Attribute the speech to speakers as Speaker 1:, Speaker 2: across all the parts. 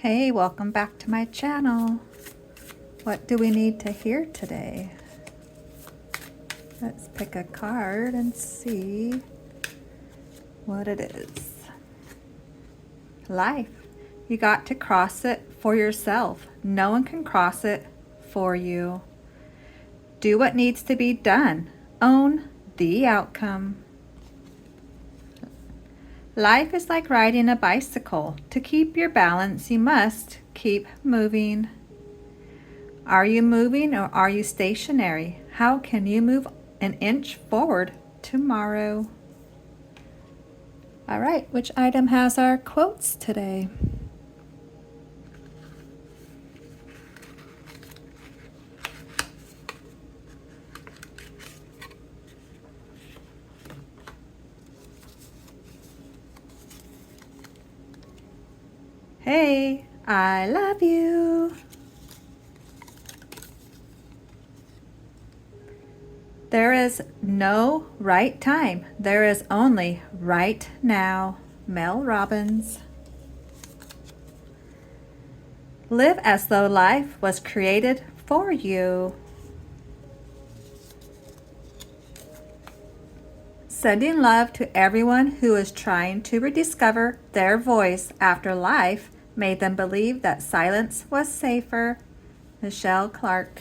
Speaker 1: Hey, welcome back to my channel. What do we need to hear today? Let's pick a card and see what it is. Life. You got to cross it for yourself. No one can cross it for you. Do what needs to be done. Own the outcome. Life is like riding a bicycle. To keep your balance, you must keep moving. Are you moving or are you stationary? How can you move an inch forward tomorrow? All right, which item has our quotes today? Hey, I love you. There is no right time. There is only right now. Mel Robbins. Live as though life was created for you. Sending love to everyone who is trying to rediscover their voice after life made them believe that silence was safer. Michelle Clark.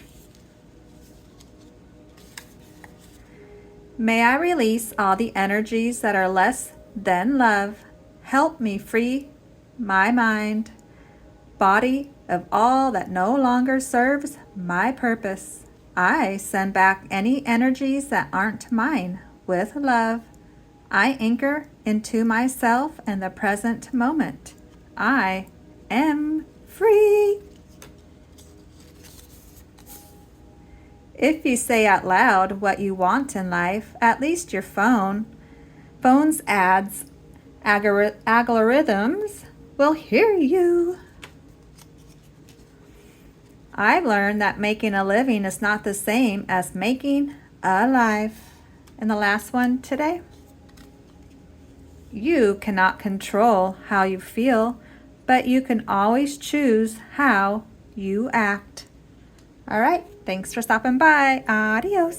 Speaker 1: May I release all the energies that are less than love. Help me free my mind, body of all that no longer serves my purpose. I send back any energies that aren't mine with love. I anchor into myself and the present moment. I am free. If you say out loud what you want in life, at least your phone's ads, algorithms will hear you. I've learned that making a living is not the same as making a life. And the last one today. You cannot control how you feel, but you can always choose how you act. All right, thanks for stopping by. Adios.